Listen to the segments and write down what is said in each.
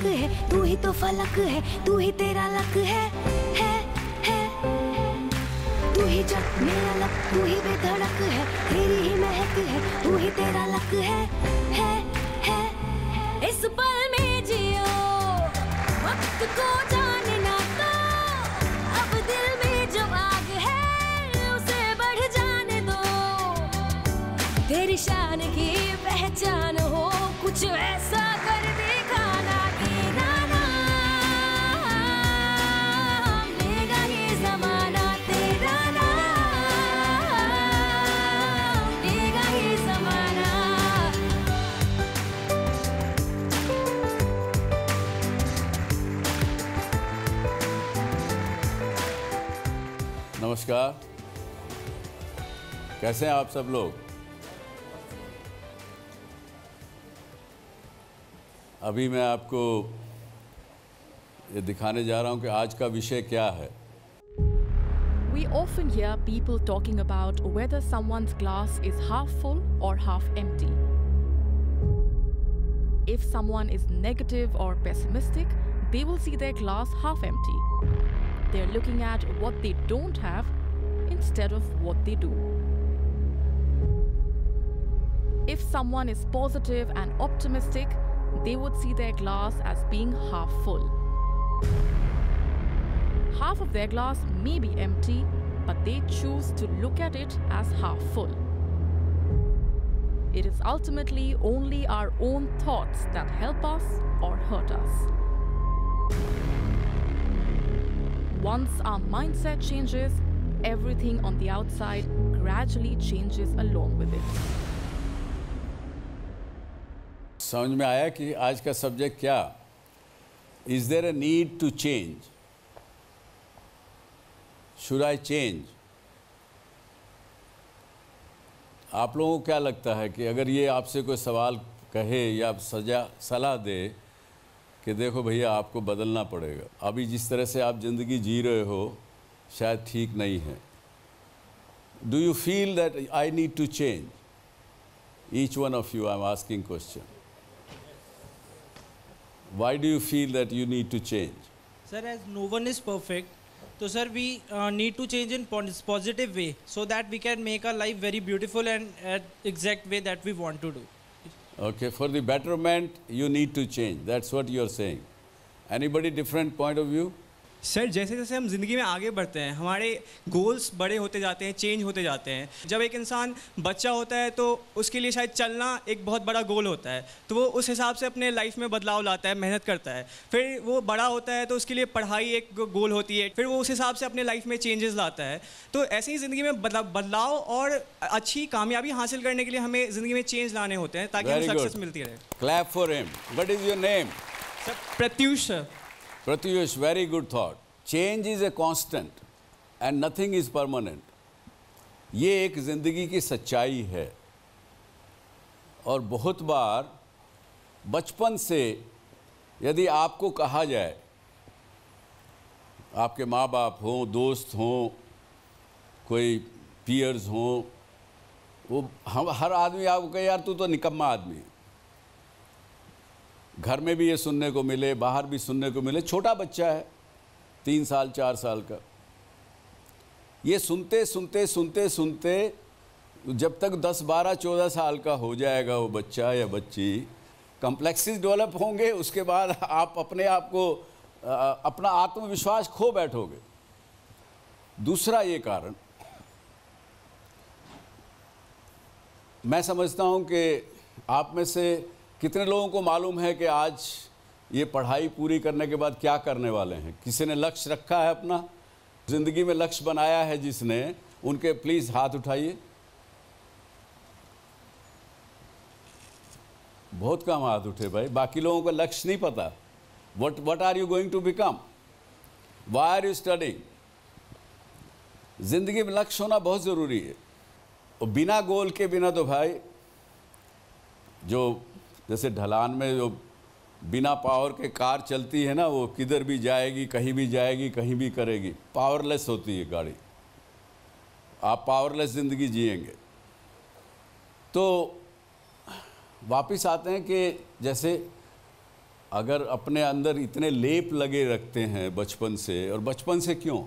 है, तू ही तो फलक है, तू ही तेरा लक है। तू ही जग मेरा लक, तू ही बेधड़क है, तेरी ही महक है, तू ही तेरा लक है। इस पल में जियो, वक्त को जानना तो, अब दिल में जो आग है उसे बढ़ जाने दो। तेरी शान की पहचान हो, कुछ ऐसा कर दिखाना कि नाना लेगा ये जमाना, तेरा नाम लेगा ये जमाना। नमस्कार, कैसे हैं आप सब लोग? अभी मैं आपको ये दिखाने जा रहा हूं कि आज का विषय क्या है। We often hear people talking about whether someone's glass is half full or half empty. If someone is negative or pessimistic, they will see their glass half empty. They're looking at what they don't have instead of what they do. If someone is positive and optimistic, they would see their glass as being half full. Half of their glass may be empty, but they choose to look at it as half full. It is ultimately only our own thoughts that help us or hurt us. Once our mindset changes, everything on the outside gradually changes along with it. समझ में आया कि आज का subject क्या? Is there a need to change? Should I change? आप लोगों को क्या लगता है कि अगर ये आपसे कोई सवाल कहे या सलाह दे कि देखो भैया आपको बदलना पड़ेगा, अभी जिस तरह से आप ज़िंदगी जी रहे हो शायद ठीक नहीं है। Do you feel that I need to change? Each one of you, I'm asking question. Why do you feel that you need to change? Sir, as no one is perfect, so sir, we need to change in positive way so that we can make our life very beautiful and at exact way that we want to do. Okay, for the betterment, you need to change. That's what you are saying. Anybody different point of view? Sir, जैसे जैसे हम ज़िंदगी में आगे बढ़ते हैं, हमारे goals बड़े होते जाते हैं, चेंज होते जाते हैं। जब एक इंसान बच्चा होता है तो उसके लिए शायद चलना एक बहुत बड़ा गोल होता है, तो वो उस हिसाब से अपने लाइफ में बदलाव लाता है, मेहनत करता है। फिर वो बड़ा होता है तो उसके लिए पढ़ाई एक गोल होती है, फिर वो उस हिसाब से अपने लाइफ में चेंजेस लाता है। तो ऐसे ही ज़िंदगी में बदलाव और अच्छी कामयाबी हासिल करने के लिए हमें ज़िंदगी में चेंज लाने होते हैं ताकि हमें सक्सेस मिलती रहे। Clap for him. What is your name? Sir, Pratyush sir. Pratyush, very good thought. Change is a constant and nothing is permanent. ये एक ज़िंदगी की सच्चाई है और बहुत बार बचपन से यदि आपको कहा जाए, आपके माँ बाप हों, दोस्त हों, कोई पीयर्स हों, वो हम हर आदमी आपको कहे यार तू तो निकम्मा आदमी है। घर में भी ये सुनने को मिले, बाहर भी सुनने को मिले। छोटा बच्चा है, 3 साल 4 साल का, ये सुनते सुनते सुनते सुनते जब तक 10 12 14 साल का हो जाएगा वो बच्चा या बच्ची, कॉम्प्लेक्सेस डेवलप होंगे। उसके बाद आप अपने आप को अपना आत्मविश्वास खो बैठोगे। दूसरा ये कारण मैं समझता हूँ कि आप में से कितने लोगों को मालूम है कि आज ये पढ़ाई पूरी करने के बाद क्या करने वाले हैं? किसी ने लक्ष्य रखा है अपना ज़िंदगी में, लक्ष्य बनाया है जिसने, उनके प्लीज़ हाथ उठाइए। बहुत कम हाथ उठे भाई, बाकी लोगों को लक्ष्य नहीं पता। What are you going to become? Why are you studying? ज़िंदगी में लक्ष्य होना बहुत ज़रूरी है। और बिना गोल के बिना तो भाई, जो जैसे ढलान में जो बिना पावर के कार चलती है ना, वो किधर भी जाएगी, कहीं भी जाएगी, कहीं भी करेगी, पावरलेस होती है गाड़ी। आप पावरलेस ज़िंदगी जिएंगे। तो वापस आते हैं कि जैसे अगर अपने अंदर इतने लेप लगे रखते हैं बचपन से, और बचपन से क्यों,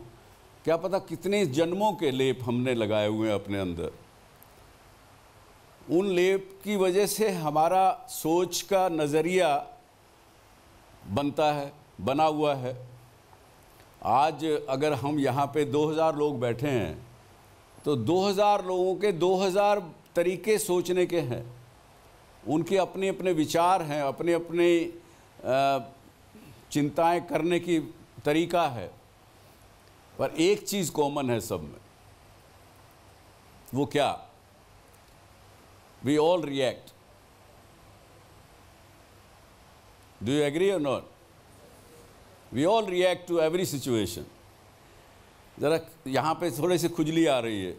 क्या पता कितने जन्मों के लेप हमने लगाए हुए हैं अपने अंदर, उन लेप की वजह से हमारा सोच का नज़रिया बनता है, बना हुआ है। आज अगर हम यहाँ पे 2000 लोग बैठे हैं तो 2000 लोगों के 2000 तरीके सोचने के हैं, उनके अपने अपने विचार हैं, अपने अपने चिंताएं करने की तरीका है, पर एक चीज़ कॉमन है सब में। वो क्या? We all react. Do you agree or not? We all react to every situation. ज़रा यहाँ पे थोड़ी सी खुजली आ रही है,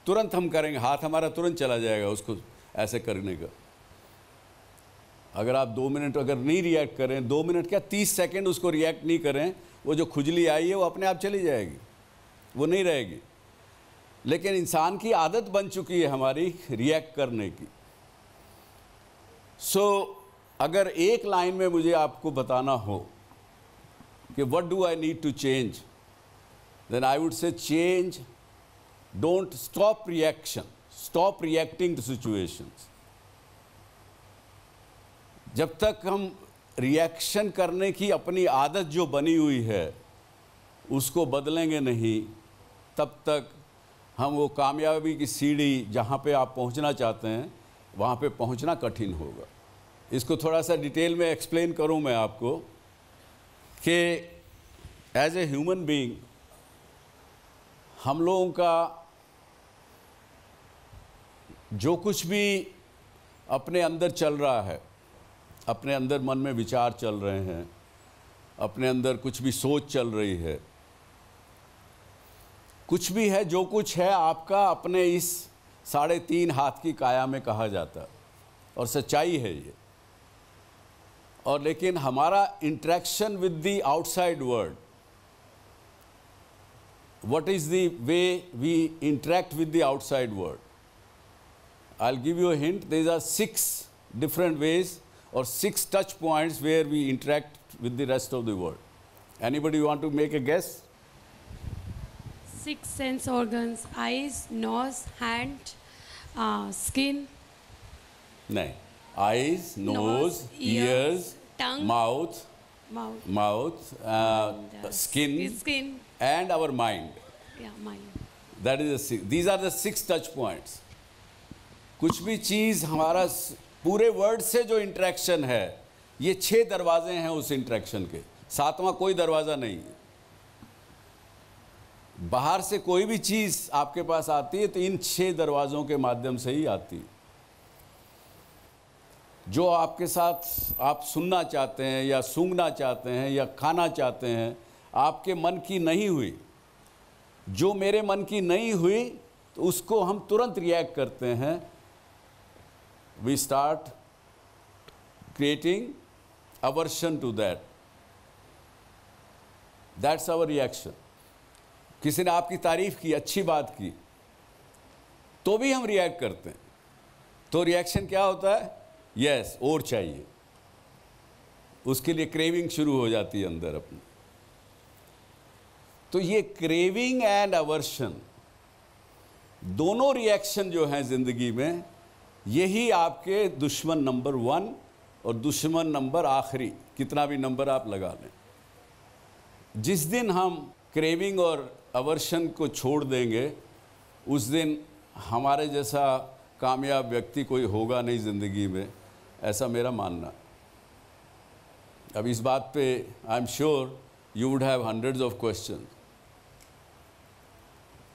तुरंत हम करेंगे, हाथ हमारा तुरंत चला जाएगा उसको ऐसे करने का। अगर आप 2 मिनट अगर नहीं रिएक्ट करें, 2 मिनट क्या 30 सेकंड उसको रिएक्ट नहीं करें, वो जो खुजली आई है वो अपने आप चली जाएगी, वो नहीं रहेगी। लेकिन इंसान की आदत बन चुकी है हमारी रिएक्ट करने की। अगर एक लाइन में मुझे आपको बताना हो कि what do I need to change, then I would say change, don't stop reaction, stop reacting to situations. जब तक हम रिएक्शन करने की अपनी आदत जो बनी हुई है उसको बदलेंगे नहीं, तब तक हम वो कामयाबी की सीढ़ी जहाँ पे आप पहुँचना चाहते हैं वहाँ पे पहुँचना कठिन होगा। इसको थोड़ा सा डिटेल में एक्सप्लेन करूँ मैं आपको कि एज ए ह्यूमन बीइंग हम लोगों का जो कुछ भी अपने अंदर चल रहा है, अपने अंदर मन में विचार चल रहे हैं, अपने अंदर कुछ भी सोच चल रही है, कुछ भी है, जो कुछ है आपका अपने इस 3.5 हाथ की काया में कहा जाता, और सच्चाई है ये। और लेकिन हमारा interaction with the outside world, what is the way we interact with the outside world? I will give you a hint, there are 6 different ways or 6 touch points where we interact with the rest of the world. Anybody want to make a guess? 6 sense organs: eyes, nose, hand, skin. नहीं, eyes, nose, ears, tongue, mouth, skin, and our mind. Yeah, mind. That is the 6. These are the 6 touch points. कुछ भी चीज़ हमारा पूरे world से जो interaction है, ये 6 दरवाजे हैं उस इंटरेक्शन के, 7वां कोई दरवाज़ा नहीं है। बाहर से कोई भी चीज़ आपके पास आती है तो इन 6 दरवाज़ों के माध्यम से ही आती है। जो आपके साथ आप सुनना चाहते हैं या सूंघना चाहते हैं या खाना चाहते हैं, आपके मन की नहीं हुई, जो मेरे मन की नहीं हुई, तो उसको हम तुरंत रिएक्ट करते हैं। We start creating aversion to that. That's our reaction. किसी ने आपकी तारीफ की, अच्छी बात की, तो भी हम रिएक्ट करते हैं। तो रिएक्शन क्या होता है? यस, और चाहिए। उसके लिए क्रेविंग शुरू हो जाती है अंदर अपनी। तो ये क्रेविंग एंड अवर्शन दोनों रिएक्शन जो हैं ज़िंदगी में, यही आपके दुश्मन नंबर 1 और दुश्मन नंबर आखिरी, कितना भी नंबर आप लगा लें। जिस दिन हम क्रेविंग और अवर्शन को छोड़ देंगे, उस दिन हमारे जैसा कामयाब व्यक्ति कोई होगा नहीं ज़िंदगी में, ऐसा मेरा मानना। अब इस बात पे I am sure you would have hundreds of question.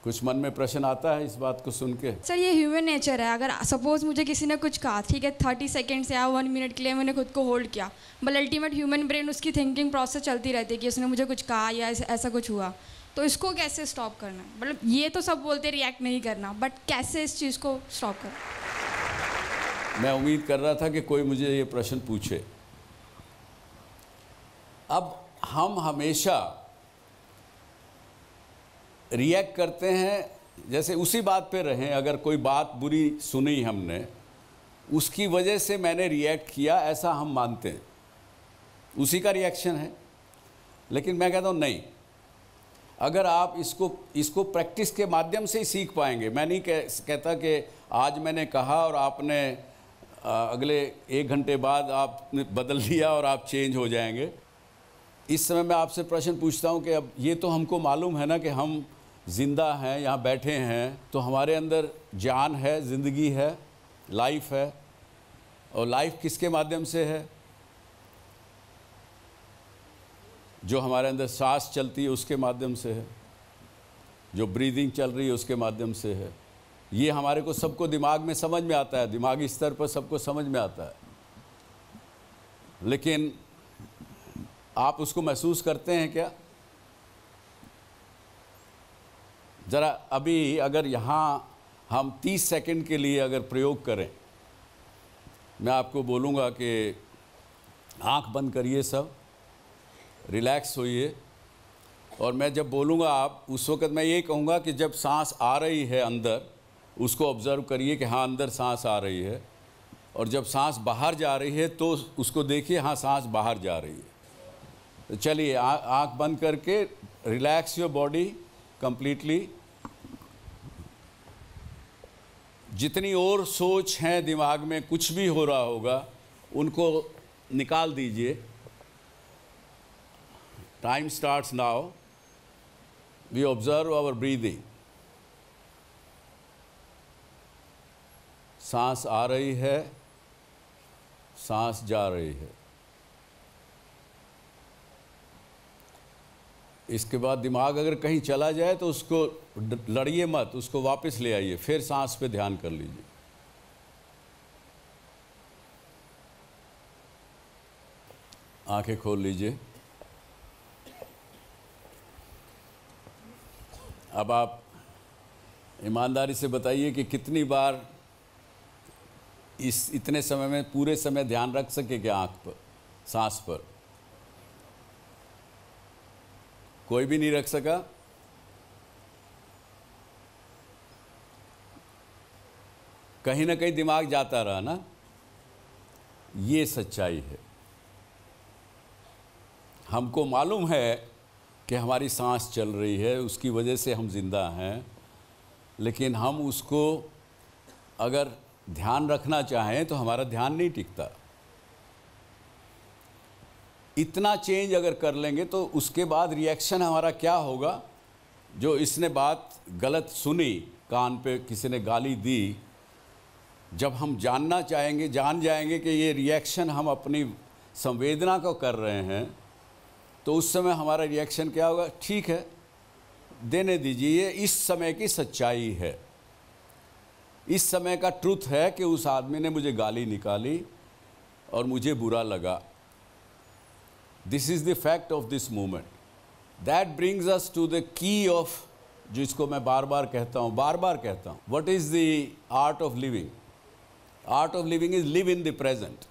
कुछ मन में प्रश्न आता है इस बात को सुन के? सर, ये ह्यूमन नेचर है। अगर सपोज मुझे किसी ने कुछ कहा, ठीक है, 30 सेकेंड्स या 1 मिनट के लिए मैंने खुद को होल्ड किया, बट अल्टीमेट ह्यूमन ब्रेन उसकी थिंकिंग प्रोसेस चलती रहती है कि उसने मुझे कुछ कहा या ऐसा कुछ हुआ, तो इसको कैसे स्टॉप करना है? मतलब ये तो सब बोलते रिएक्ट नहीं करना, बट कैसे इस चीज़ को स्टॉप करना? मैं उम्मीद कर रहा था कि कोई मुझे ये प्रश्न पूछे। अब हम हमेशा रिएक्ट करते हैं, जैसे उसी बात पे रहें, अगर कोई बात बुरी सुनी हमने, उसकी वजह से मैंने रिएक्ट किया, ऐसा हम मानते हैं। उसी का रिएक्शन है। लेकिन मैं कहता हूँ नहीं, अगर आप इसको प्रैक्टिस के माध्यम से ही सीख पाएंगे। मैं नहीं कहता कि आज मैंने कहा और आपने अगले 1 घंटे बाद आपने बदल लिया और आप चेंज हो जाएंगे। इस समय मैं आपसे प्रश्न पूछता हूँ कि अब ये तो हमको मालूम है ना कि हम जिंदा हैं, यहाँ बैठे हैं, तो हमारे अंदर जान है, ज़िंदगी है, लाइफ है। और लाइफ किसके माध्यम से है? जो हमारे अंदर सांस चलती है उसके माध्यम से है, जो ब्रीदिंग चल रही है उसके माध्यम से है। ये हमारे को सबको दिमाग में समझ में आता है, दिमागी स्तर पर सबको समझ में आता है, लेकिन आप उसको महसूस करते हैं क्या? ज़रा अभी अगर यहाँ हम 30 सेकंड के लिए अगर प्रयोग करें, मैं आपको बोलूँगा कि आँख बंद करिए, सब रिलैक्स होइए, और मैं जब बोलूँगा आप उस वक़्त मैं ये कहूँगा कि जब सांस आ रही है अंदर, उसको ऑब्ज़र्व करिए कि हाँ अंदर सांस आ रही है, और जब सांस बाहर जा रही है तो उसको देखिए हाँ सांस बाहर जा रही है। तो चलिए आँख बंद करके रिलैक्स योर बॉडी कंप्लीटली। जितनी और सोच हैं दिमाग में, कुछ भी हो रहा होगा, उनको निकाल दीजिए। Time starts now. We observe our breathing. सांस आ रही है, सांस जा रही है। इसके बाद दिमाग अगर कहीं चला जाए तो उसको लड़िए मत, उसको वापस ले आइए, फिर सांस पे ध्यान कर लीजिए। आंखें खोल लीजिए। अब आप ईमानदारी से बताइए कि कितनी बार इस इतने समय में पूरे समय ध्यान रख सके क्या आंख पर, सांस पर? कोई भी नहीं रख सका? कहीं ना कहीं दिमाग जाता रहा ना। ये सच्चाई है। हमको मालूम है कि हमारी सांस चल रही है, उसकी वजह से हम जिंदा हैं, लेकिन हम उसको अगर ध्यान रखना चाहें तो हमारा ध्यान नहीं टिकता। इतना चेंज अगर कर लेंगे तो उसके बाद रिएक्शन हमारा क्या होगा? जो इसने बात गलत सुनी, कान पे किसी ने गाली दी, जब हम जानना चाहेंगे, जान जाएंगे कि ये रिएक्शन हम अपनी संवेदना को कर रहे हैं, तो उस समय हमारा रिएक्शन क्या होगा? ठीक है, देने दीजिए, ये इस समय की सच्चाई है, इस समय का ट्रुथ है कि उस आदमी ने मुझे गाली निकाली और मुझे बुरा लगा। This is the fact of this moment. That brings us to the key of, जिसको मैं बार बार कहता हूँ, what is the art of living? Art of living is live in the present.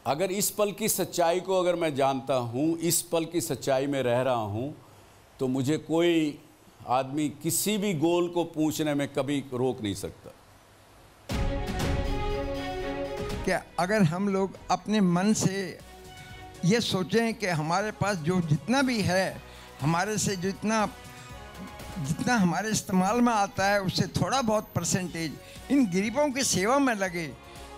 अगर इस पल की सच्चाई को अगर मैं जानता हूँ, इस पल की सच्चाई में रह रहा हूँ, तो मुझे कोई आदमी किसी भी गोल को पूछने में कभी रोक नहीं सकता। क्या अगर हम लोग अपने मन से ये सोचें कि हमारे पास जो जितना भी है, हमारे से जितना हमारे इस्तेमाल में आता है, उससे थोड़ा बहुत परसेंटेज इन गरीबों की सेवा में लगे,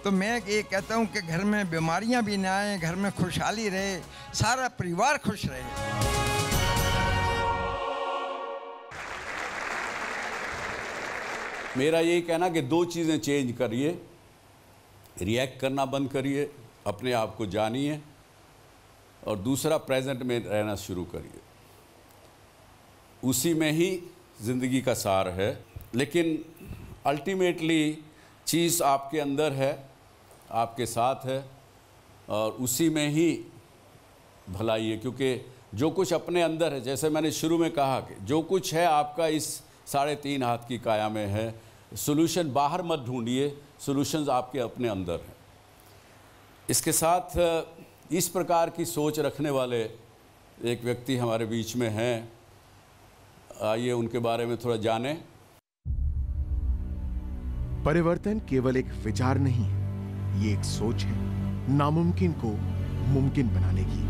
तो मैं ये कहता हूँ कि घर में बीमारियाँ भी ना आए, घर में खुशहाली रहे, सारा परिवार खुश रहे। मेरा यही कहना कि 2 चीज़ें चेंज करिए। रिएक्ट करना बंद करिए, अपने आप को जानिए, और दूसरा प्रेजेंट में रहना शुरू करिए। उसी में ही ज़िंदगी का सार है। लेकिन अल्टीमेटली चीज़ आपके अंदर है, आपके साथ है, और उसी में ही भलाई है। क्योंकि जो कुछ अपने अंदर है, जैसे मैंने शुरू में कहा कि जो कुछ है आपका इस 3.5 हाथ की काया में है। सॉल्यूशन बाहर मत ढूंढिए, सॉल्यूशंस आपके अपने अंदर हैं। इसके साथ इस प्रकार की सोच रखने वाले एक व्यक्ति हमारे बीच में हैं। आइए उनके बारे में थोड़ा जानें। परिवर्तन केवल एक विचार नहीं है, ये एक सोच है। नामुमकिन को मुमकिन बनाने की।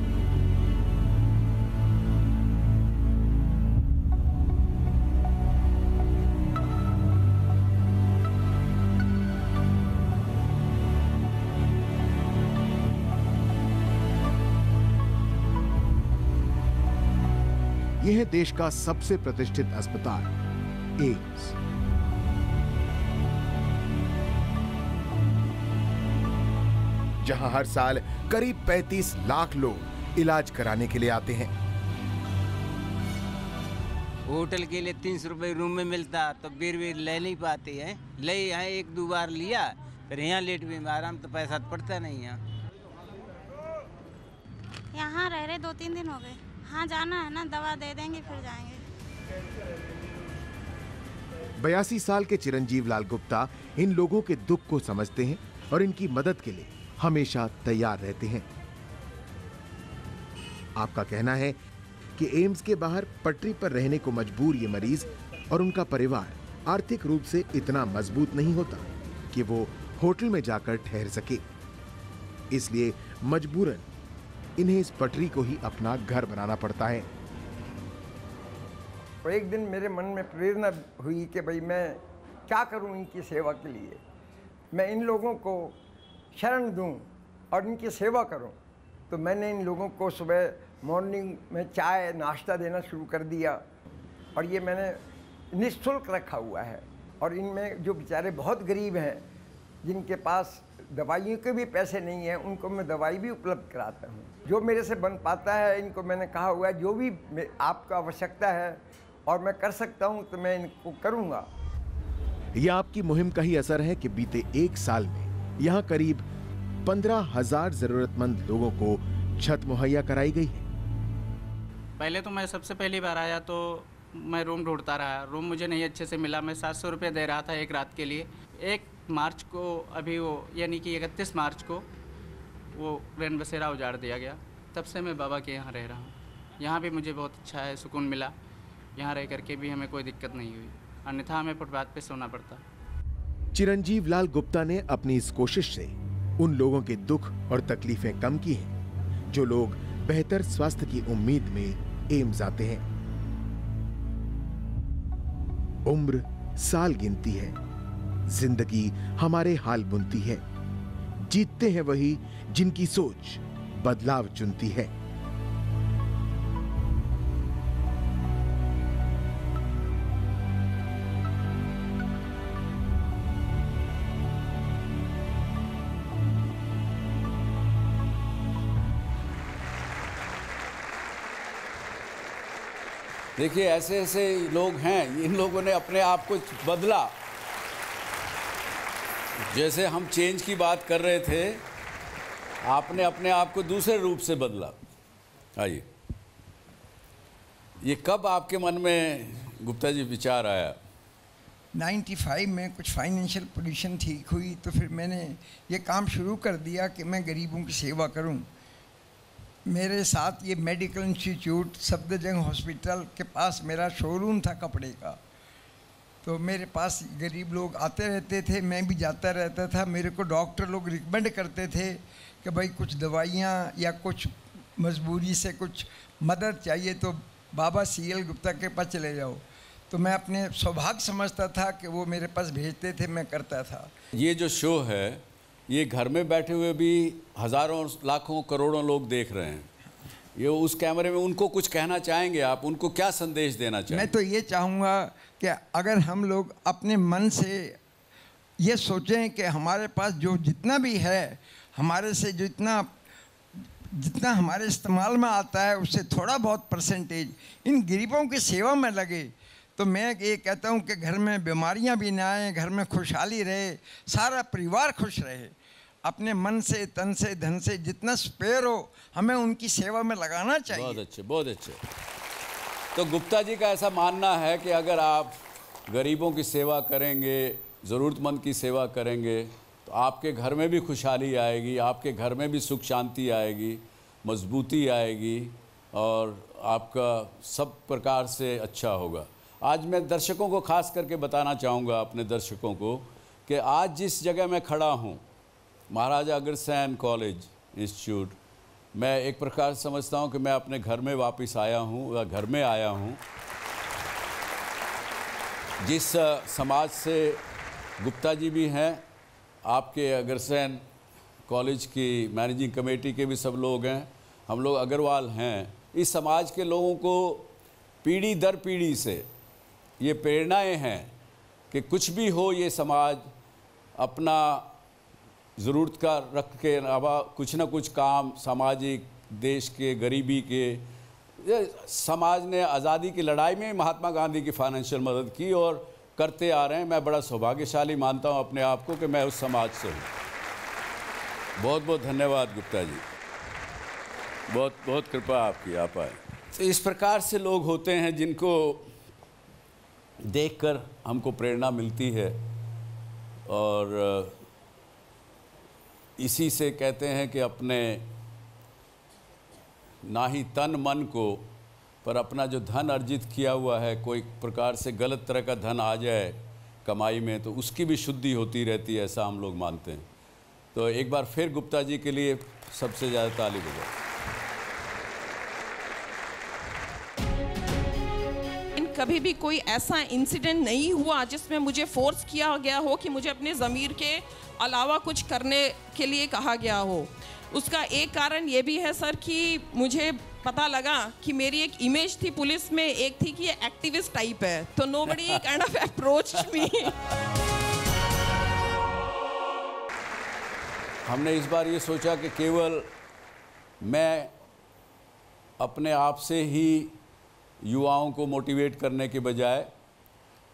यह है देश का सबसे प्रतिष्ठित अस्पताल एम्स। जहां हर साल करीब 35 लाख लोग इलाज कराने के लिए आते हैं। होटल के लिए 300 रुपए रूम में मिलता तो फिर भी ले नहीं पाते हैं। ले यहाँ 1-2 बार लिया, फिर यहाँ लेट भी आराम, तो पैसा तो पड़ता नहीं यहाँ। यहाँ रह रहे 2-3 दिन हो गए। हाँ जाना है ना, दवा दे देंगे फिर जाएंगे। 82 साल के चिरंजीव लाल गुप्ता इन लोगों के दुख को समझते हैं और इनकी मदद के लिए हमेशा तैयार रहते हैं। आपका कहना है कि एम्स के बाहर पटरी पर रहने को मजबूर ये मरीज और उनका परिवार आर्थिक रूप से इतना मजबूत नहीं होता कि वो होटल में जाकर ठहर सके, इसलिए मजबूरन इन्हें इस पटरी को ही अपना घर बनाना पड़ता है। और एक दिन मेरे मन में प्रेरणा हुई कि भाई मैं क्या करूं इनकी सेवा के लिए, मैं इन लोगों को शरण दूं और इनकी सेवा करूं। तो मैंने इन लोगों को सुबह मॉर्निंग में चाय नाश्ता देना शुरू कर दिया और ये मैंने निःशुल्क रखा हुआ है। और इनमें जो बेचारे बहुत गरीब हैं, जिनके पास दवाइयों के भी पैसे नहीं हैं, उनको मैं दवाई भी उपलब्ध कराता हूँ। जो मेरे से बन पाता है, इनको मैंने कहा हुआ है जो भी आपको आवश्यकता है और मैं कर सकता हूँ तो मैं इनको करूँगा। यह आपकी मुहिम का ही असर है कि बीते 1 साल में यहाँ करीब 15,000 जरूरतमंद लोगों को छत मुहैया कराई गई है। पहले तो मैं सबसे पहली बार आया तो मैं रूम ढूंढता रहा, रूम मुझे नहीं अच्छे से मिला। मैं 700 रुपये दे रहा था एक रात के लिए। 1 मार्च को अभी वो यानी कि 31 मार्च को वो रैन बसेरा उजाड़ दिया गया। तब से मैं बाबा के यहाँ रह रहा हूँ। यहाँ भी मुझे बहुत अच्छा है, सुकून मिला। यहाँ रह करके भी हमें कोई दिक्कत नहीं हुई, अन्यथा हमें फुटपाथ पे सोना पड़ता। चिरंजीव लाल गुप्ता ने अपनी इस कोशिश से उन लोगों के दुख और तकलीफें कम की हैं जो लोग बेहतर स्वास्थ्य की उम्मीद में एम्स आते हैं। उम्र साल गिनती है, जिंदगी हमारे हाल बुनती है। जीतते हैं वही जिनकी सोच बदलाव चुनती है। देखिए ऐसे ऐसे लोग हैं, इन लोगों ने अपने आप को बदला। जैसे हम चेंज की बात कर रहे थे, आपने अपने आप को दूसरे रूप से बदला। आइए, ये कब आपके मन में गुप्ता जी विचार आया? 95 में कुछ फाइनेंशियल पोजीशन ठीक हुई तो फिर मैंने ये काम शुरू कर दिया कि मैं गरीबों की सेवा करूं। मेरे साथ ये मेडिकल इंस्टीट्यूट सफदरजंग हॉस्पिटल के पास मेरा शोरूम था कपड़े का, तो मेरे पास गरीब लोग आते रहते थे, मैं भी जाता रहता था। मेरे को डॉक्टर लोग रिकमेंड करते थे कि भाई कुछ दवाइयाँ या कुछ मजबूरी से कुछ मदद चाहिए तो बाबा CL गुप्ता के पास चले जाओ। तो मैं अपने सौभाग्य समझता था कि वो मेरे पास भेजते थे, मैं करता था। ये जो शो है, ये घर में बैठे हुए भी हज़ारों लाखों करोड़ों लोग देख रहे हैं। ये उस कैमरे में उनको कुछ कहना चाहेंगे आप? उनको क्या संदेश देना चाहेंगे? मैं तो ये चाहूँगा कि अगर हम लोग अपने मन से ये सोचें कि हमारे पास जो जितना भी है, हमारे से जितना हमारे इस्तेमाल में आता है उससे थोड़ा बहुत परसेंटेज इन गरीबों की सेवा में लगे, तो मैं ये कहता हूँ कि घर में बीमारियाँ भी ना आए, घर में खुशहाली रहे, सारा परिवार खुश रहे। अपने मन से, तन से, धन से जितना स्पेयर हो हमें उनकी सेवा में लगाना चाहिए। बहुत अच्छे, बहुत अच्छे। तो गुप्ता जी का ऐसा मानना है कि अगर आप गरीबों की सेवा करेंगे, ज़रूरतमंद की सेवा करेंगे, तो आपके घर में भी खुशहाली आएगी, आपके घर में भी सुख शांति आएगी, मजबूती आएगी और आपका सब प्रकार से अच्छा होगा। आज मैं दर्शकों को खास करके बताना चाहूँगा, अपने दर्शकों को, कि आज जिस जगह मैं खड़ा हूँ महाराजा अग्रसेन कॉलेज इंस्टीट्यूट, मैं एक प्रकार से समझता हूँ कि मैं अपने घर में वापस आया हूँ या घर में आया हूँ। जिस समाज से गुप्ता जी भी हैं, आपके अग्रसेन कॉलेज की मैनेजिंग कमेटी के भी सब लोग हैं, हम लोग अग्रवाल हैं, इस समाज के लोगों को पीढ़ी दर पीढ़ी से ये प्रेरणाएं हैं कि कुछ भी हो ये समाज अपना ज़रूरत का रख के अलावा कुछ ना कुछ काम सामाजिक, देश के गरीबी के, ये समाज ने आज़ादी की लड़ाई में महात्मा गांधी की फाइनेंशियल मदद की और करते आ रहे हैं। मैं बड़ा सौभाग्यशाली मानता हूं अपने आप को कि मैं उस समाज से हूं। बहुत बहुत धन्यवाद गुप्ता जी, बहुत बहुत कृपा आपकी, आप आए। तो इस प्रकार से लोग होते हैं जिनको देखकर हमको प्रेरणा मिलती है और इसी से कहते हैं कि अपने ना ही तन मन को पर अपना जो धन अर्जित किया हुआ है, कोई प्रकार से गलत तरह का धन आ जाए कमाई में तो उसकी भी शुद्धि होती रहती है, ऐसा हम लोग मानते हैं। तो एक बार फिर गुप्ता जी के लिए सबसे ज़्यादा ताली बजाएं। कभी भी कोई ऐसा इंसिडेंट नहीं हुआ जिसमें मुझे फोर्स किया गया हो कि मुझे अपने ज़मीर के अलावा कुछ करने के लिए कहा गया हो। उसका एक कारण ये भी है सर कि मुझे पता लगा कि मेरी एक इमेज थी पुलिस में, एक थी कि ये एक्टिविस्ट टाइप है, तो नोबडी काइंड ऑफ अप्रोच्ड मी। हमने इस बार ये सोचा कि केवल मैं अपने आप से ही युवाओं को मोटिवेट करने के बजाय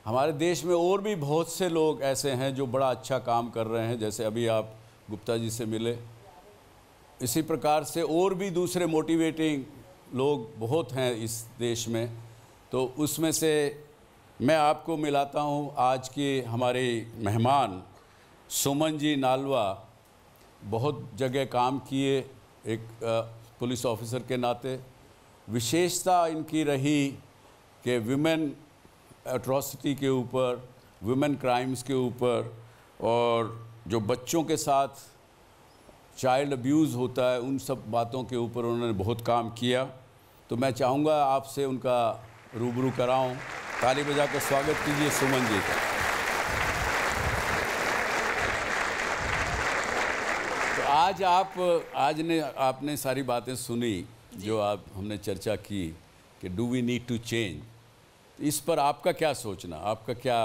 हमारे देश में और भी बहुत से लोग ऐसे हैं जो बड़ा अच्छा काम कर रहे हैं, जैसे अभी आप गुप्ता जी से मिले, इसी प्रकार से और भी दूसरे मोटिवेटिंग लोग बहुत हैं इस देश में। तो उसमें से मैं आपको मिलाता हूं आज के हमारे मेहमान सुमन जी नालवा। बहुत जगह काम किए एक पुलिस ऑफिसर के नाते। विशेषता इनकी रही कि विमेन एट्रॉसिटी के ऊपर, विमेन क्राइम्स के ऊपर और जो बच्चों के साथ चाइल्ड अब्यूज़ होता है उन सब बातों के ऊपर उन्होंने बहुत काम किया। तो मैं चाहूँगा आपसे उनका रूबरू कराऊं। ताली बजा कर स्वागत कीजिए सुमन जी का। तो आज आपने सारी बातें सुनी जो हमने चर्चा की कि do we need to change, इस पर आपका क्या सोचना, आपका क्या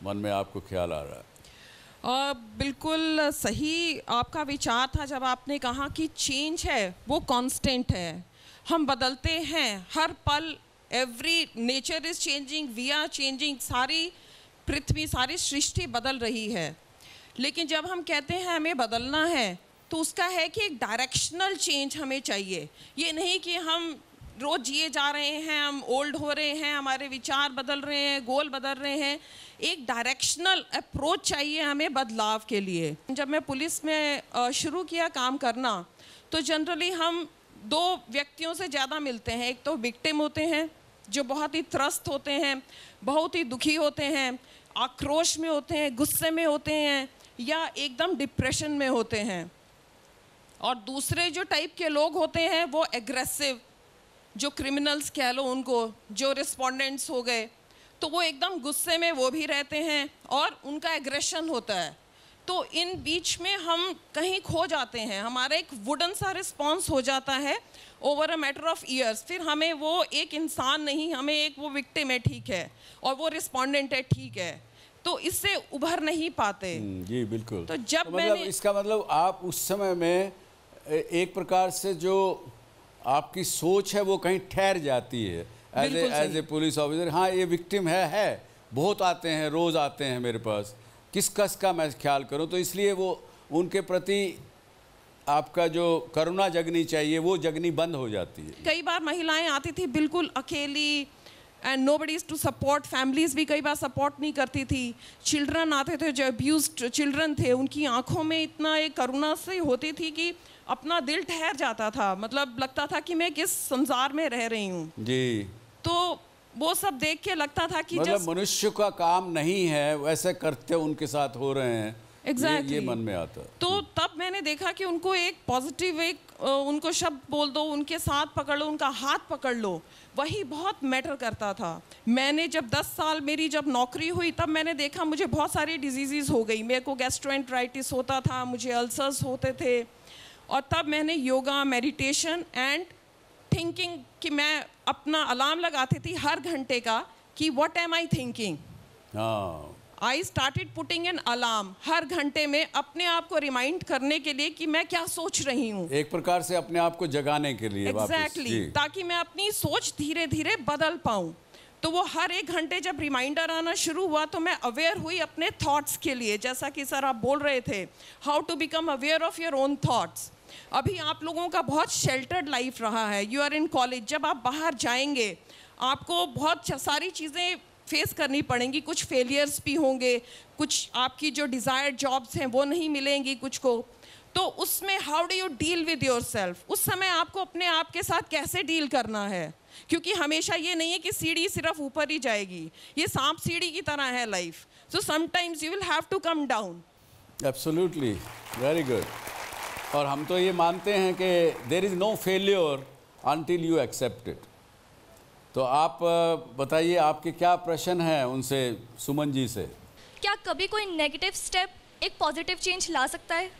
मन में आपको ख्याल आ रहा है? बिल्कुल सही आपका विचार था जब आपने कहा कि चेंज है वो कांस्टेंट है, हम बदलते हैं हर पल, every nature is changing, we are changing, सारी पृथ्वी, सारी सृष्टि बदल रही है। लेकिन जब हम कहते हैं हमें बदलना है तो उसका है कि एक डायरेक्शनल चेंज हमें चाहिए। ये नहीं कि हम रोज़ जिए जा रहे हैं, हम ओल्ड हो रहे हैं, हमारे विचार बदल रहे हैं, गोल बदल रहे हैं। एक डायरेक्शनल अप्रोच चाहिए हमें बदलाव के लिए। जब मैं पुलिस में शुरू किया काम करना तो जनरली हम दो व्यक्तियों से ज़्यादा मिलते हैं। एक तो विक्टिम होते हैं जो बहुत ही त्रस्त होते हैं, बहुत ही दुखी होते हैं, आक्रोश में होते हैं, गुस्से में होते हैं या एकदम डिप्रेशन में होते हैं। और दूसरे जो टाइप के लोग होते हैं वो एग्रेसिव, जो क्रिमिनल्स कह लो उनको, जो रिस्पोंडेंट्स हो गए, तो वो एकदम गुस्से में वो भी रहते हैं और उनका एग्रेशन होता है। तो इन बीच में हम कहीं खो जाते हैं, हमारा एक वुडन सा रिस्पॉन्स हो जाता है over a matter of years. फिर हमें वो एक इंसान नहीं, हमें एक वो विक्टिम है ठीक है और वो रिस्पोंडेंट है ठीक है, तो इससे उभर नहीं पाते। जी बिल्कुल। तो जब तो मतलब इसका मतलब आप उस समय में एक प्रकार से जो आपकी सोच है वो कहीं ठहर जाती है एज ए पुलिस ऑफिसर। हाँ ये विक्टिम है, बहुत आते हैं, रोज़ आते हैं मेरे पास, किसका मैं ख्याल करूं। तो इसलिए वो उनके प्रति आपका जो करुणा जगनी चाहिए वो जगनी बंद हो जाती है। कई बार महिलाएं आती थी बिल्कुल अकेली and nobody is to support, families भी कई बार सपोर्ट नहीं करती थी। चिल्ड्रन आते थे जो अब्यूज्ड चिल्ड्रन थे, उनकी आंखों में इतना एक करुणा से होती थी कि अपना दिल ठहर जाता था, मतलब लगता था कि मैं किस संसार में रह रही हूँ जी। तो वो सब देख के लगता था कि मतलब मनुष्य का काम नहीं है, वैसे करते उनके साथ हो रहे हैं Exactly. ये मन में आता है। तो तब मैंने देखा कि उनको एक पॉजिटिव उनको शब्द बोल दो, उनके साथ पकड़ लो, उनका हाथ पकड़ लो, वही बहुत मैटर करता था। मैंने जब 10 साल मेरी जब नौकरी हुई तब मैंने देखा मुझे बहुत सारी डिजीज़ हो गई। मेरे को गैस्ट्रोएंटराइटिस होता था, मुझे अल्सर्स होते थे, और तब मैंने योगा, मेडिटेशन एंड थिंकिंग कि मैं अपना अलार्म लगाती थी हर घंटे का कि what am I thinking. I started putting an alarm हर घंटे में अपने आप को रिमाइंड करने के लिए कि मैं क्या सोच रही हूँ, एक प्रकार से अपने आप को जगाने के लिए। एग्जैक्टली, ताकि मैं अपनी सोच धीरे धीरे बदल पाऊँ। तो वो हर एक घंटे जब रिमाइंडर आना शुरू हुआ तो मैं अवेयर हुई अपने थॉट्स के लिए, जैसा कि सर आप बोल रहे थे, how to become aware of your own thoughts. अभी आप लोगों का बहुत शेल्टर्ड लाइफ रहा है, यू आर इन कॉलेज, जब आप बाहर जाएंगे आपको बहुत सारी चीज़ें फेस करनी पड़ेंगी, कुछ फेलियर्स भी होंगे, कुछ आपकी जो डिज़ायर्ड जॉब्स हैं वो नहीं मिलेंगी कुछ को। तो उसमें how do you deal with yourself, उस समय आपको अपने आप के साथ कैसे डील करना है, क्योंकि हमेशा ये नहीं है कि सीढ़ी सिर्फ ऊपर ही जाएगी, ये सांप सीढ़ी की तरह है life. So sometimes you will have to come down. Absolutely, very good. और हम तो ये मानते हैं कि there is no failure until you accept it. तो आप बताइए आपके क्या प्रश्न हैं उनसे, सुमन जी से। क्या कभी कोई नेगेटिव स्टेप एक पॉजिटिव चेंज ला सकता है?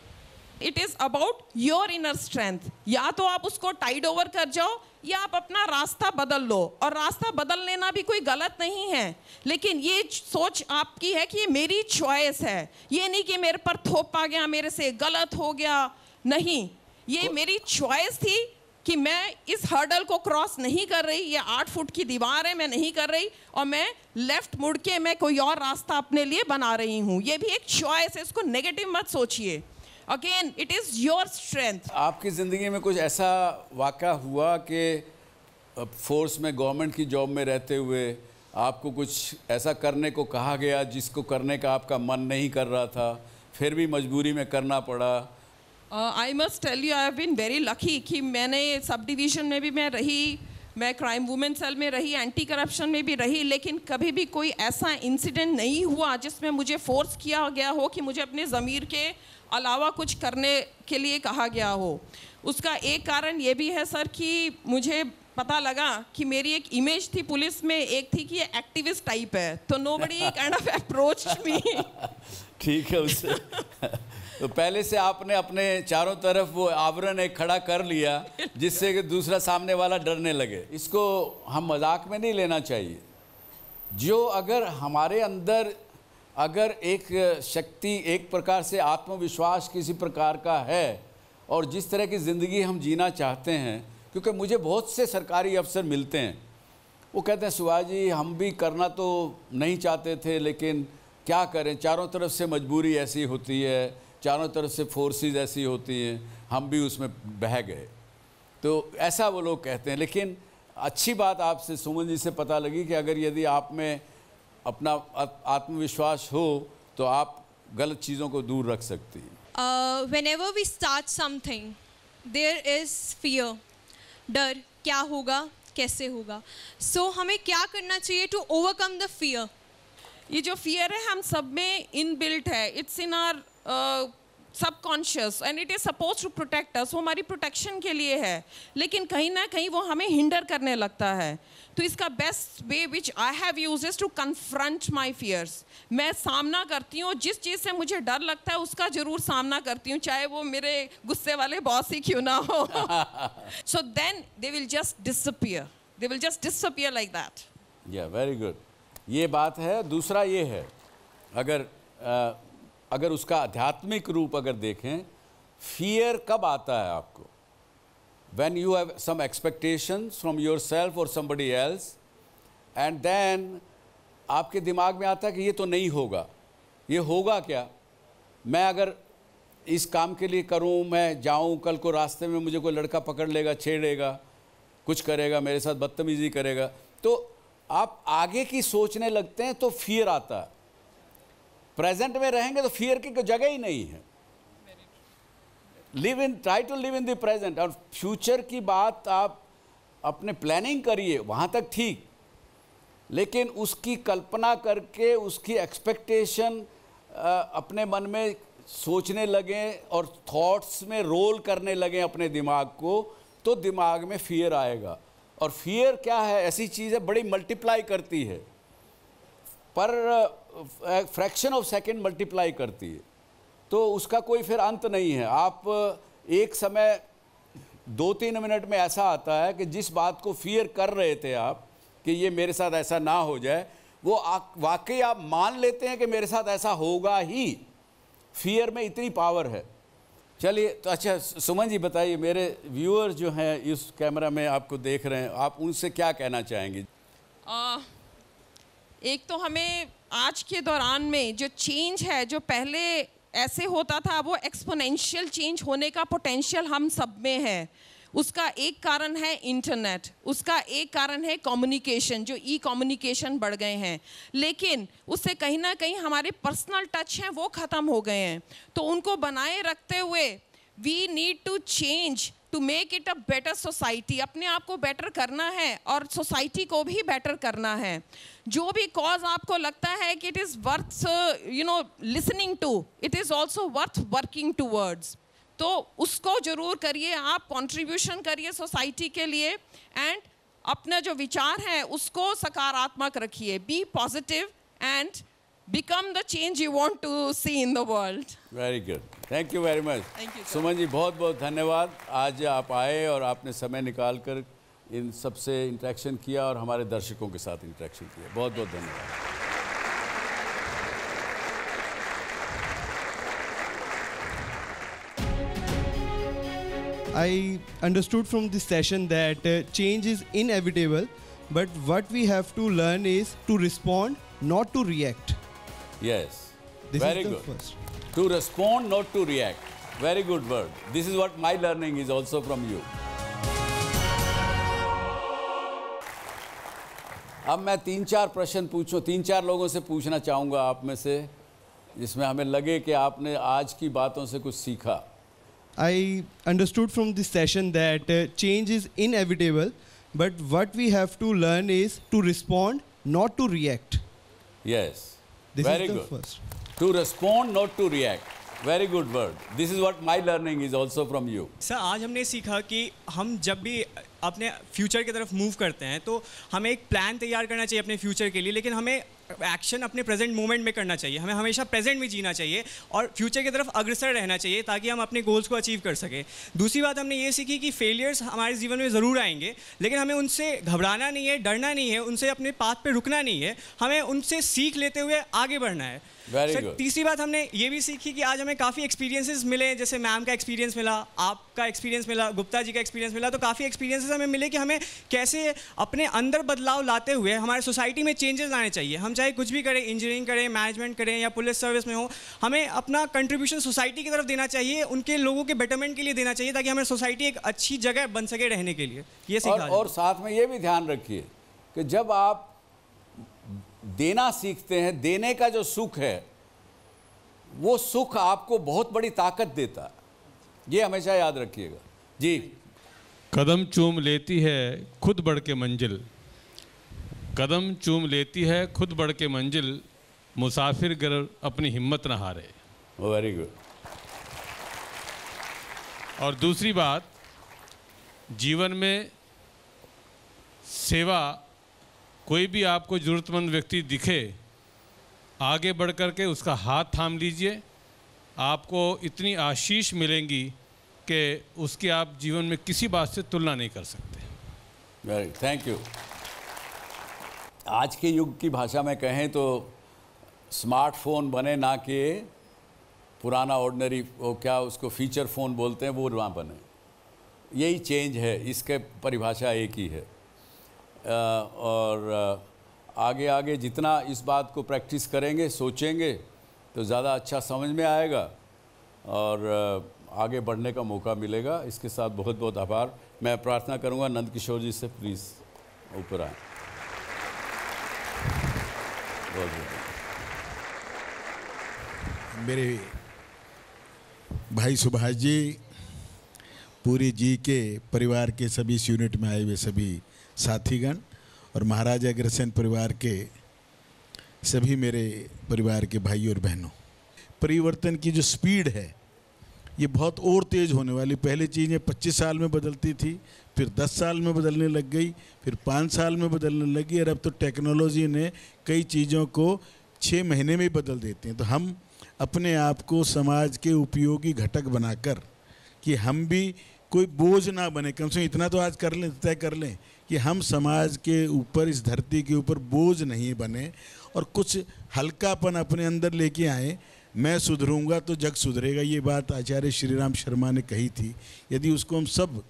It is about your inner strength. या तो आप उसको टाइड ओवर कर जाओ या आप अपना रास्ता बदल लो, और रास्ता बदल लेना भी कोई गलत नहीं है, लेकिन ये सोच आपकी है कि ये मेरी चॉइस है, ये नहीं कि मेरे पर थोप आ गया, मेरे से गलत हो गया, नहीं, ये मेरी चॉइस थी कि मैं इस हर्डल को क्रॉस नहीं कर रही, ये 8 फुट की दीवार है, मैं नहीं कर रही, और मैं लेफ्ट मुड़ के मैं कोई और रास्ता अपने लिए बना रही हूँ। ये भी एक चॉइस है, इसको नेगेटिव मत सोचिए। Again it is your strength. आपकी ज़िंदगी में कुछ ऐसा वाक़या हुआ कि फोर्स में, गवर्नमेंट की जॉब में रहते हुए आपको कुछ ऐसा करने को कहा गया जिसको करने का आपका मन नहीं कर रहा था, फिर भी मजबूरी में करना पड़ा? I must tell you, I have been very lucky कि मैंने सब डिवीज़न में भी मैं रही, मैं क्राइम वुमेन सेल में रही, एंटी करप्शन में भी रही, लेकिन कभी भी कोई ऐसा इंसिडेंट नहीं हुआ जिसमें मुझे फोर्स किया गया हो कि मुझे अपने ज़मीर के अलावा कुछ करने के लिए कहा गया हो। उसका एक कारण ये भी है सर कि मुझे पता लगा कि मेरी एक इमेज थी पुलिस में, एक थी कि ये एक्टिविस्ट टाइप है, तो नोबडी काइंड ऑफ अप्रोच्ड मी। ठीक है, उससे तो पहले से आपने अपने चारों तरफ वो आवरण एक खड़ा कर लिया जिससे कि दूसरा सामने वाला डरने लगे। इसको हम मजाक में नहीं लेना चाहिए। जो अगर हमारे अंदर अगर एक शक्ति, एक प्रकार से आत्मविश्वास किसी प्रकार का है, और जिस तरह की ज़िंदगी हम जीना चाहते हैं, क्योंकि मुझे बहुत से सरकारी अफसर मिलते हैं, वो कहते हैं सुभाष जी हम भी करना तो नहीं चाहते थे, लेकिन क्या करें, चारों तरफ से मजबूरी ऐसी होती है, चारों तरफ से फोर्सेस ऐसी होती हैं, हम भी उसमें बह गए। तो ऐसा वो लोग कहते हैं। लेकिन अच्छी बात आपसे सुमन जी से पता लगी कि अगर यदि आप में अपना आत्मविश्वास हो तो आप गलत चीज़ों को दूर रख सकती हैं। Whenever we start something, there is fear, डर, क्या होगा, कैसे होगा। So हमें क्या करना चाहिए to overcome the fear? ये जो फियर है हम सब में इनबिल्ट है, it's in our subconscious and it is suppose to protect us, वो हमारी प्रोटेक्शन के लिए है, लेकिन कहीं ना कहीं वो हमें हिंडर करने लगता है। तो इसका best way which I have used is to confront my fears. मैं सामना करती हूँ, जिस चीज़ से मुझे डर लगता है उसका जरूर सामना करती हूँ, चाहे वो मेरे गुस्से वाले बॉस ही क्यों ना हो। So then they will just disappear, they will just disappear like that. Yeah very good, ये बात है। दूसरा ये है, अगर उसका आध्यात्मिक रूप अगर देखें, फियर कब आता है आपको? when you have some expectations from yourself or somebody else, and then आपके दिमाग में आता है कि ये तो नहीं होगा, ये होगा क्या, मैं अगर इस काम के लिए करूं, मैं जाऊं, कल को रास्ते में मुझे कोई लड़का पकड़ लेगा, छेड़ेगा, कुछ करेगा, मेरे साथ बदतमीजी करेगा, तो आप आगे की सोचने लगते हैं, तो फियर आता है। प्रेजेंट में रहेंगे तो फियर की कोई जगह ही नहीं है। Try to live in the present. और फ्यूचर की बात आप अपने प्लानिंग करिए, वहाँ तक ठीक, लेकिन उसकी कल्पना करके उसकी एक्सपेक्टेशन अपने मन में सोचने लगें और थॉट्स में रोल करने लगें अपने दिमाग को, तो दिमाग में फियर आएगा। और फियर क्या है, ऐसी चीज़ है बड़ी मल्टीप्लाई करती है, पर फ्रैक्शन ऑफ सेकंड मल्टीप्लाई करती है, तो उसका कोई फिर अंत नहीं है। आप एक समय 2-3 मिनट में ऐसा आता है कि जिस बात को फियर कर रहे थे आप कि ये मेरे साथ ऐसा ना हो जाए, वो वाकई आप मान लेते हैं कि मेरे साथ ऐसा होगा ही। फियर में इतनी पावर है। चलिए, तो अच्छा सुमन जी बताइए, मेरे व्यूअर्स जो हैं इस कैमरा में आपको देख रहे हैं, आप उनसे क्या कहना चाहेंगे? एक तो हमें आज के दौरान में जो चेंज है, जो पहले ऐसे होता था, वो एक्सपोनेंशियल चेंज होने का पोटेंशियल हम सब में है। उसका एक कारण है इंटरनेट, उसका एक कारण है कम्युनिकेशन, जो ई कम्युनिकेशन बढ़ गए हैं, लेकिन उससे कहीं ना कहीं हमारे पर्सनल टच हैं वो ख़त्म हो गए हैं। तो उनको बनाए रखते हुए we need to change to make it a better society. अपने आप को बेटर करना है और सोसाइटी को भी बेटर करना है। जो भी कॉज आपको लगता है कि it is worth listening to, it is also worth working towards, तो उसको ज़रूर करिए, आप कंट्रीब्यूशन करिए सोसाइटी के लिए, एंड अपना जो विचार है उसको सकारात्मक रखिए। Be positive and become the change you want to see in the world. Very good. Thank you very much. Thank you, sir. Suman ji बहुत बहुत धन्यवाद। आज आप आए और आपने समय निकाल कर इन सबसे इंटरेक्शन किया और हमारे दर्शकों के साथ इंटरेक्शन किया। बहुत बहुत धन्यवाद। I understood from this session that change is inevitable, but what we have to learn is to respond, not to react. Yes. This Very is the good. first. To respond, not to react. Very good word. This is what my learning is also from you. अब मैं 3-4 प्रश्न पूछूं, 3-4 लोगों से पूछना चाहूँगा आप में से, जिसमें हमें लगे कि आपने आज की बातों से कुछ सीखा। I understood from this session that change is inevitable, but what we have to learn is to respond, not to react. Yes. This Very is the good. first. To respond, not to react. Very good word. This is what my learning is also from you. Sir, आज हमने सीखा कि हम जब भी अपने future की तरफ मूव करते हैं तो हमें एक प्लान तैयार करना चाहिए अपने फ्यूचर के लिए, लेकिन हमें एक्शन अपने प्रेजेंट मोमेंट में करना चाहिए। हमें हमेशा प्रेजेंट में जीना चाहिए और फ्यूचर की तरफ अग्रसर रहना चाहिए ताकि हम अपने गोल्स को अचीव कर सकें। दूसरी बात हमने ये सीखी कि फेलियर्स हमारे जीवन में ज़रूर आएंगे, लेकिन हमें उनसे घबराना नहीं है, डरना नहीं है, उनसे अपने पाथ पे रुकना नहीं है, हमें उनसे सीख लेते हुए आगे बढ़ना है। सर, तीसरी बात हमने ये भी सीखी कि आज हमें काफ़ी एक्सपीरियंसेस मिले, जैसे मैम का एक्सपीरियंस मिला, आपका एक्सपीरियंस मिला, गुप्ता जी का एक्सपीरियंस मिला, तो काफ़ी एक्सपीरियंसेस हमें मिले कि हमें कैसे अपने अंदर बदलाव लाते हुए हमारे सोसाइटी में चेंजेस लाने चाहिए। हम चाहे कुछ भी करें, इंजीनियरिंग करें, मैनेजमेंट करें या पुलिस सर्विस में हो, हमें अपना कंट्रीब्यूशन सोसाइटी की तरफ देना चाहिए, उनके लोगों के बेटरमेंट के लिए देना चाहिए, ताकि हमारी सोसाइटी एक अच्छी जगह बन सके रहने के लिए। ये सीखा। और साथ में ये भी ध्यान रखिए कि जब आप देना सीखते हैं, देने का जो सुख है वो सुख आपको बहुत बड़ी ताकत देता है। ये हमेशा याद रखिएगा जी। कदम चूम लेती है खुद बढ़ के मंजिल, कदम चूम लेती है खुद बढ़ के मंजिल, मुसाफिर गर अपनी हिम्मत न हारे। Very good. और दूसरी बात, जीवन में सेवा, कोई भी आपको ज़रूरतमंद व्यक्ति दिखे, आगे बढ़ कर के उसका हाथ थाम लीजिए, आपको इतनी आशीष मिलेंगी कि उसकी आप जीवन में किसी बात से तुलना नहीं कर सकते। Very thank you. आज के युग की भाषा में कहें तो स्मार्टफोन बने ना कि पुराना ऑर्डिनरी वो क्या उसको फीचर फ़ोन बोलते हैं वो ना बने। यही चेंज है, इसके परिभाषा एक ही है। और आगे आगे जितना इस बात को प्रैक्टिस करेंगे, सोचेंगे, तो ज़्यादा अच्छा समझ में आएगा और आगे बढ़ने का मौका मिलेगा। इसके साथ बहुत बहुत आभार। मैं प्रार्थना करूंगा नंद किशोर जी से, प्लीज़ ऊपर आए। बहुत बहुत मेरे भाई सुभाष जी, पूरी जी के परिवार के सभी इस यूनिट में आए हुए सभी साथीगण और महाराज अग्रसेन परिवार के सभी मेरे परिवार के भाई और बहनों, परिवर्तन की जो स्पीड है ये बहुत और तेज़ होने वाली। पहले चीज़ें 25 साल में बदलती थी, फिर 10 साल में बदलने लग गई, फिर 5 साल में बदलने लगी, और अब तो टेक्नोलॉजी ने कई चीज़ों को 6 महीने में ही बदल देते हैं। तो हम अपने आप को समाज के उपयोगी घटक बनाकर कि हम भी कोई बोझ ना बने, कम से कम इतना तो आज कर लें, तय कर लें कि हम समाज के ऊपर, इस धरती के ऊपर बोझ नहीं बने और कुछ हल्कापन अपने अंदर लेके आए। मैं सुधरूंगा तो जग सुधरेगा, ये बात आचार्य श्री राम शर्मा ने कही थी। यदि उसको हम सब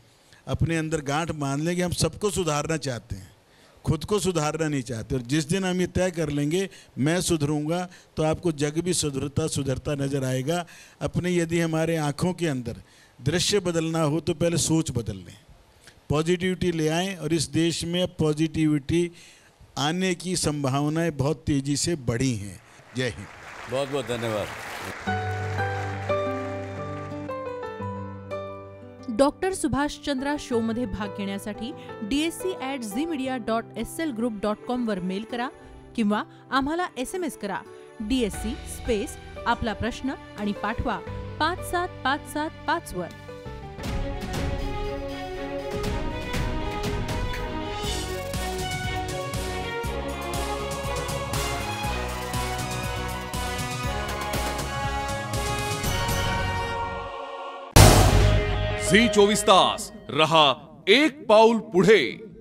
अपने अंदर गांठ बांध लें कि हम सबको सुधारना चाहते हैं, खुद को सुधारना नहीं चाहते, और जिस दिन हम ये तय कर लेंगे मैं सुधरूंगा तो आपको जग भी सुधरता नज़र आएगा। अपने यदि हमारे आँखों के अंदर दृश्य बदलना हो तो पहले सोच बदल लें, पॉजिटिविटी ले आएँ, और इस देश में अब पॉजिटिविटी आने की संभावनाएं बहुत तेज़ी से बढ़ी हैं। जय हिंद। बहुत बहुत धन्यवाद। डॉक्टर सुभाष चंद्रा शो मध्ये भाग घेण्यासाठी dsc@zmedia.slgroup.com वर मेल करा किंवा आम्हाला SMS करा DSC स्पेस आपला प्रश्न आणि पाठवा 57575 वर। झी 24 तास रहा एक पाऊल पुढे।